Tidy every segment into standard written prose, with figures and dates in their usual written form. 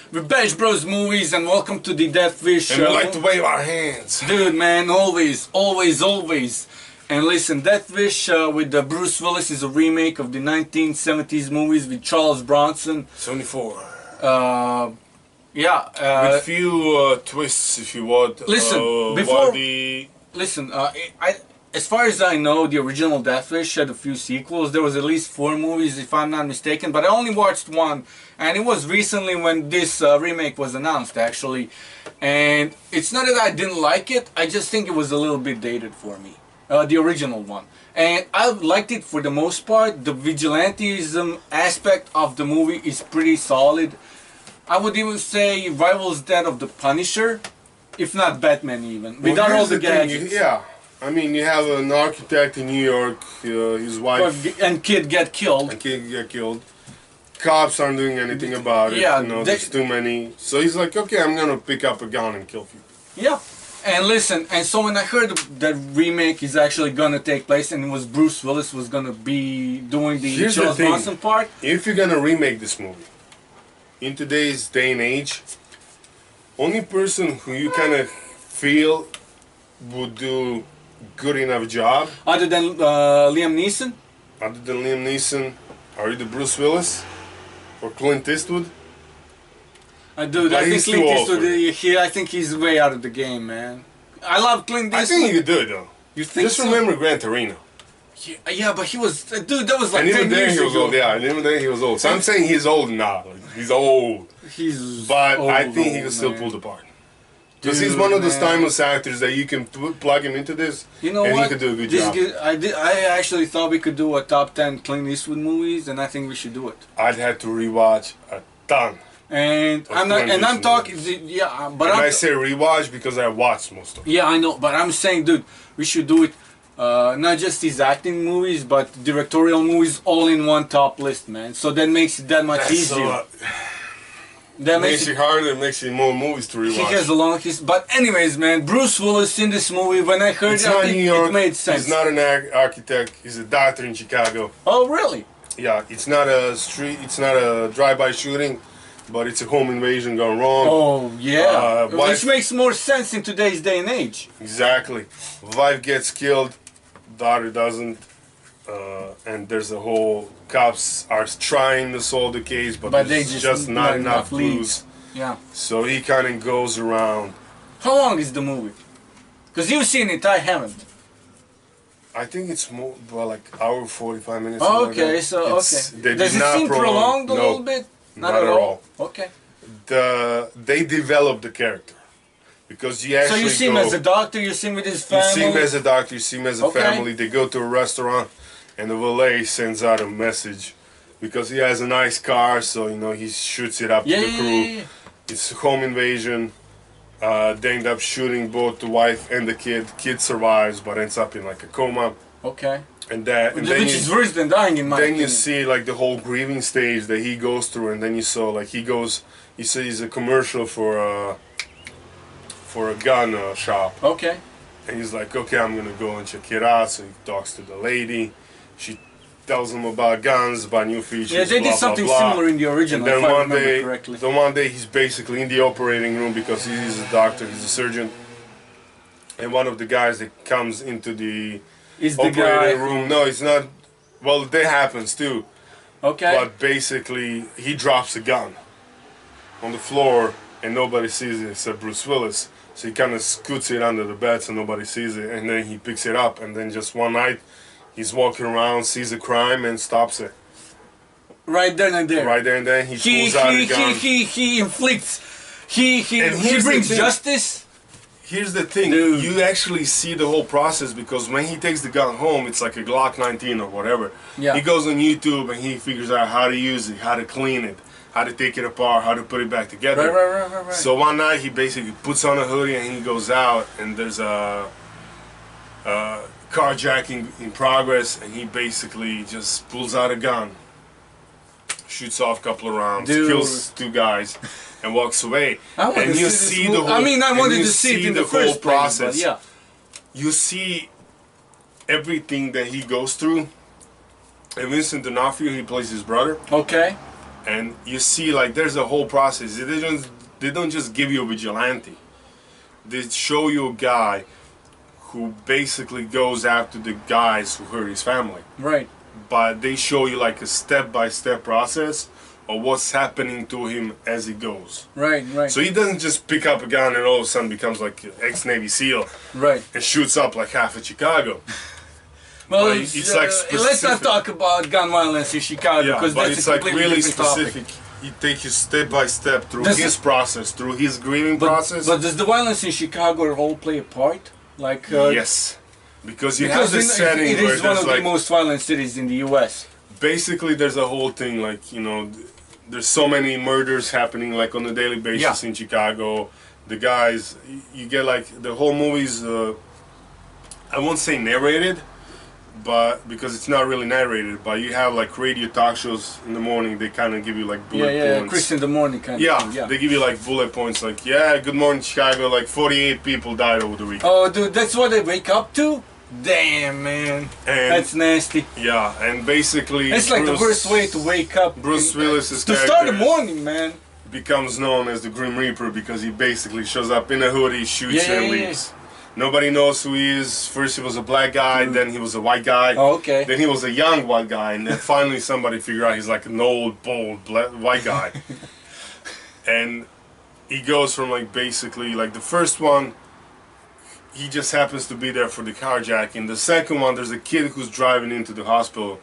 We're Bash Bros Movies and welcome to the Death Wish And we like to wave our hands. Dude, man, always. And listen, Death Wish with Bruce Willis is a remake of the 1970s movies with Charles Bronson. 74. Yeah. With few twists, if you would. Listen, Listen, as far as I know, the original Death Wish had a few sequels. There was at least 4 movies, if I'm not mistaken, but I only watched one, and it was recently when this remake was announced, actually. And it's not that I didn't like it, I just think it was a little bit dated for me, the original one. And I liked it for the most part. The vigilantism aspect of the movie is pretty solid. I would even say rivals that of the Punisher, if not Batman even, without all the gadgets. Yeah. I mean, you have an architect in New York, his wife and kid get killed. Cops aren't doing anything about it. Yeah, you know, there's too many. So he's like, okay, I'm gonna pick up a gun and kill people. Yeah. And listen, and so when I heard that remake is actually gonna take place, and it was Bruce Willis was gonna be doing the Charles Bronson part. If you're gonna remake this movie, in today's day and age, only person who you kind of feel would do good enough job, other than Liam Neeson? Other than Liam Neeson, are either Bruce Willis or Clint Eastwood? I think Clint Eastwood, I think he's way out of the game, man. I love Clint Eastwood. I think he could do it though. You think Just remember Gran Torino. Yeah, but he was, dude, that was like 10 years ago. And even then he was old, yeah, and even then he was old. So I'm saying he's old now. He's old. But I think he can still pull the part. Because he's one of those timeless actors that you can plug him into this, you know, and what? he could do a good job. I actually thought we could do a top 10 Clint Eastwood movies, and I think we should do it. I'd have to rewatch a ton. And I'm talking, yeah, but I say rewatch because I watched most of them. Yeah, I know, but I'm saying, dude, we should do it. Not just his acting movies, but directorial movies, all in one top list, man. So that makes it that much easier. That makes it harder, it makes it more movies to rewatch. He has a long history. But anyways, man, Bruce Willis in this movie, when I heard it, I think it made sense. He's not an architect, he's a doctor in Chicago. Oh, really? Yeah, it's not a drive-by shooting, but it's a home invasion gone wrong. Oh, yeah. Which makes more sense in today's day and age. Exactly. Wife gets killed, daughter doesn't. And there's a whole, cops are trying to solve the case, but there's just not enough clues. Yeah. So he kind of goes around. How long is the movie? Because you've seen it, I haven't. I think it's more, well, like hour 45 minutes. Oh, okay, so Does it seem prolonged a little bit? Not at all. Okay. They develop the character. Because you actually So you see him as a doctor, you see him with his family? You see him as a doctor, you see him as a family. They go to a restaurant, and the valet sends out a message because he has a nice car, so you know he shoots it up to the crew. Yeah. It's a home invasion. They end up shooting both the wife and the kid. Kid survives, but ends up in like a coma. Okay. Which is worse than dying in my opinion. Then you see like the whole grieving stage that he goes through, and then you saw like he sees a commercial for a gun shop. Okay. And he's like, okay, I'm gonna go and check it out. So he talks to the lady. She tells him about guns, about new features. Yeah, they did something similar in the original, if I remember correctly. Then one day he's basically in the operating room because he's a doctor, he's a surgeon. And one of the guys that comes into the operating room, no, it's not. Well, that happens too. Okay. But basically, he drops a gun on the floor, and nobody sees it except Bruce Willis. So he kind of scoots it under the bed so nobody sees it, and then he picks it up, and then just one night, he's walking around, sees a crime, and stops it. Right then and there. Right there and then, he pulls out a gun. He inflicts, he brings justice. Here's the thing, dude. You actually see the whole process, because when he takes the gun home, it's like a Glock 19 or whatever. Yeah. He goes on YouTube and he figures out how to use it, how to clean it, how to take it apart, how to put it back together. Right. So one night he basically puts on a hoodie and he goes out, and there's a carjacking in progress, and he basically just pulls out a gun, shoots off a couple of rounds, kills 2 guys, and walks away. And you see the whole. I mean, I wanted to see it in the first process. Yeah. You see everything that he goes through. And Vincent D'Onofrio, he plays his brother. Okay. And you see, like, there's a whole process. They don't just give you a vigilante. They show you a guy who basically goes after the guys who hurt his family. Right. But they show you like a step-by-step process of what's happening to him as he goes. Right, right. So he doesn't just pick up a gun and all of a sudden becomes like an ex-Navy SEAL. Right. And shoots up like half of Chicago. Well, it's like let's not talk about gun violence in Chicago, because but that's it's a like completely really different specific. topic. He takes you step by step through Does his process, through his grieving process. But does the violence in Chicago all play a part? Like yes, because you have this setting it where is one there's of like the most violent cities in the U.S. basically there's a whole thing like, you know, there's so many murders happening like on a daily basis in Chicago. The guys, you get like the whole movie's I won't say narrated, but because it's not really narrated, but you have like radio talk shows in the morning. They kind of give you like bullet points. Chris in the morning kind of thing. Yeah, they give you like bullet points like, yeah, good morning Chicago, like 48 people died over the weekend. Oh dude, that's what they wake up to? Damn, man, and that's nasty. Yeah, and basically it's like the worst way to wake up. Bruce Willis's to start the morning, man. Becomes known as the Grim Reaper because he basically shows up in a hoodie, shoots and leaves. Nobody knows who he is. First he was a black guy, then he was a white guy. Oh, okay. Then he was a young white guy, and then finally somebody figured out he's like an old, bold white guy. And he goes from like basically like the first one, he just happens to be there for the carjacking. The second one, there's a kid who's driving into the hospital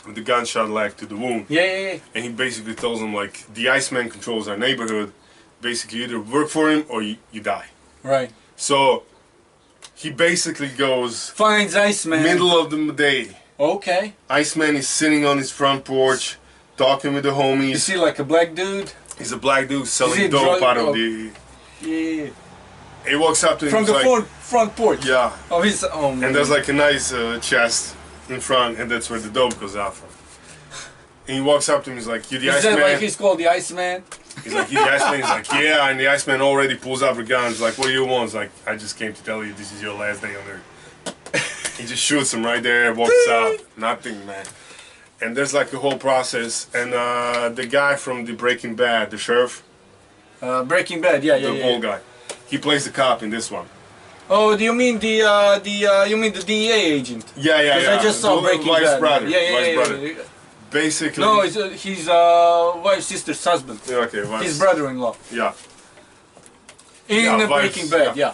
with the gunshot leg to the wound. And he basically tells him like, the Iceman controls our neighborhood. Basically, you either work for him or you die. Right. So he basically goes, finds Iceman middle of the day. Okay. Iceman is sitting on his front porch talking with the homies. Is he like a black dude? He's a black dude selling dope out of the... Yeah. He walks up to him from the front porch. Yeah. Of his own. And there's like a nice chest in front, and that's where the dope goes out from. And he walks up to him, he's like, you the Iceman? Is that like he's called the Iceman? He's like, you the Iceman? He's like, yeah. And the Iceman already pulls out the gun. He's like, what do you want? He's like, I just came to tell you this is your last day on Earth. He just shoots him right there, walks out. Nothing, man. And there's like a whole process. And the guy from the Breaking Bad, the sheriff. Breaking Bad, yeah. The bald guy. He plays the cop in this one. Oh, do you mean the DEA agent? Yeah. I just saw Breaking Bad. Brother. Yeah. Brother. Basically. No, he's wife's sister's husband. Okay, his brother-in-law. Yeah. In Breaking Bad, yeah.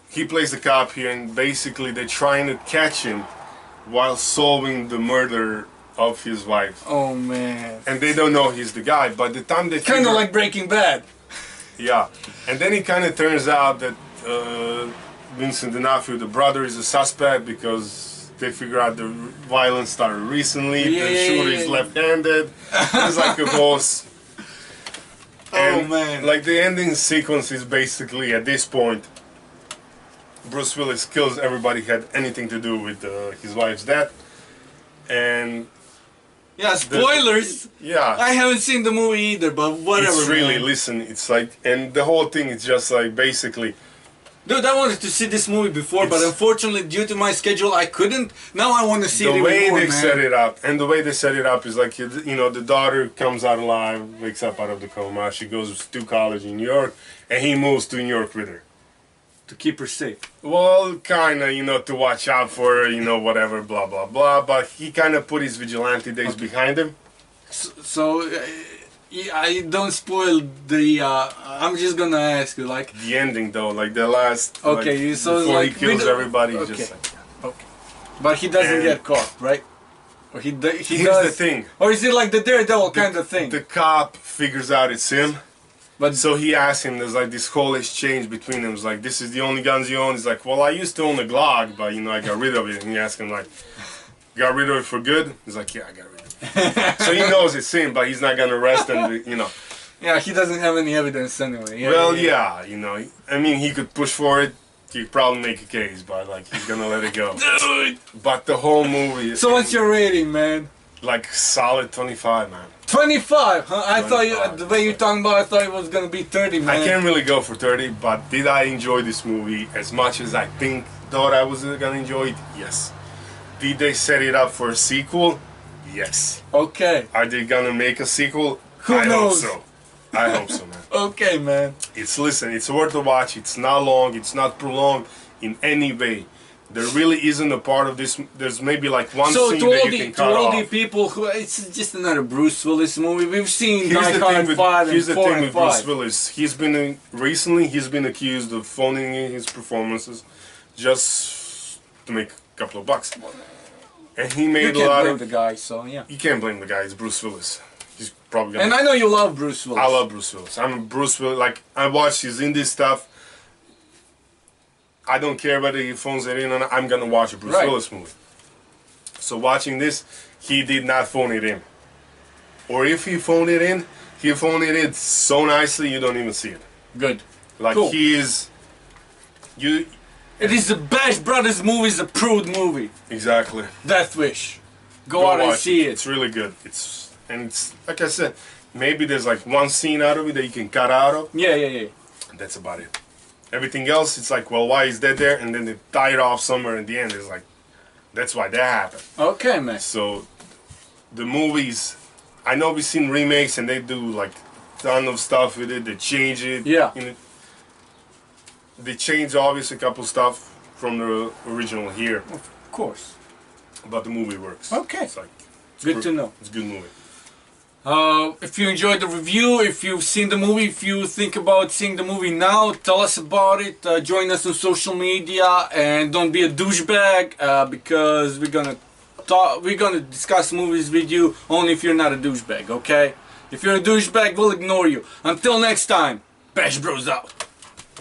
He plays the cop here, and basically they're trying to catch him while solving the murder of his wife. Oh man. And they don't know he's the guy. By the time they kind of like Breaking Bad. Yeah, and then it kind of turns out that Vincent D'Onofrio, the brother, is a suspect because they figure out the violence started recently. The shooter is left-handed. There's like a boss. Oh man! Like the ending sequence is basically at this point, Bruce Willis kills everybody who had anything to do with his wife's death, and. Yeah, spoilers! I haven't seen the movie either, but whatever. It's really, listen, it's like, and the whole thing is just like, basically... Dude, I wanted to see this movie before, but unfortunately, due to my schedule, I couldn't. Now I want to see it even more, The way they set it up, and the way they set it up is like, you know, the daughter comes out alive, wakes up out of the coma, she goes to college in New York, and he moves to New York with her. To keep her safe. Well, kinda, you know, to watch out for her, you know, whatever, blah, blah, blah. But he kind of put his vigilante days behind him. So I don't spoil the, I'm just gonna ask you, like... The ending, though, like the last... Okay, like, so before like... he kills everybody, just like... Okay. But he doesn't get caught, right? Or he Here's does... the thing. Or is it like the Daredevil kind of thing? The cop figures out it's him. But so he asks him, there's like this whole exchange between them. It's like, this is the only guns you own? He's like, well, I used to own a Glock, but, you know, I got rid of it. And he asks him, like, got rid of it for good? He's like, yeah, I got rid of it. So he knows it's him, but he's not going to arrest him, you know. Yeah, he doesn't have any evidence anyway. Yeah, you know, I mean, he could push for it. He could probably make a case, but, like, he's going to let it go. Dude! But the whole movie... So what's your rating, man? Like, solid 25, man. 25, huh? I 25, thought the way you're talking about, I thought it was gonna be 30, man. I can't really go for 30, but did I enjoy this movie as much as I thought I was gonna enjoy it? Yes. Did they set it up for a sequel? Yes. Okay. Are they gonna make a sequel? Who knows? Hope so. I hope so, man. Okay, man. It's worth a watch. It's not long. It's not prolonged in any way. There really isn't a part of this. There's maybe like one scene that you can cut off. To all the people who, it's just another Bruce Willis movie. We've seen Here's Die the Hard thing with, 5 here's and the 4 thing and with 5. Bruce Willis. Recently he's been accused of phoning in his performances just to make a couple of bucks. And he made You a lot can't blame of. the guy, so yeah. You can't blame the guy. It's Bruce Willis. He's probably gonna. And I know you love Bruce Willis. I love Bruce Willis. I'm a Bruce Willis. Like, I watch his indie stuff. I don't care whether he phones it in or not. I'm gonna watch a Bruce Willis movie. So watching this, he did not phone it in. Or if he phoned it in so nicely you don't even see it. Good. Like, cool. he is. It is the Bash Brothers movie's approved movie. Exactly. Death Wish. Go out and see it. It's really good. It's like I said, maybe there's like one scene out of it that you can cut out of. Yeah. That's about it. Everything else, it's like, well, why is that there? And then they tie it off somewhere in the end. It's like, that's why that happened. Okay, man. So, the movies, I know we've seen remakes and they do like a ton of stuff with it. They change it. Yeah. They change obviously a couple stuff from the original here. Of course. But the movie works. Okay. It's good to know. It's a good movie. If you enjoyed the review, if you've seen the movie, if you think about seeing the movie now, tell us about it. Join us on social media, and don't be a douchebag because we're gonna discuss movies with you only if you're not a douchebag. Okay? If you're a douchebag, we'll ignore you. Until next time, Bash Bros out.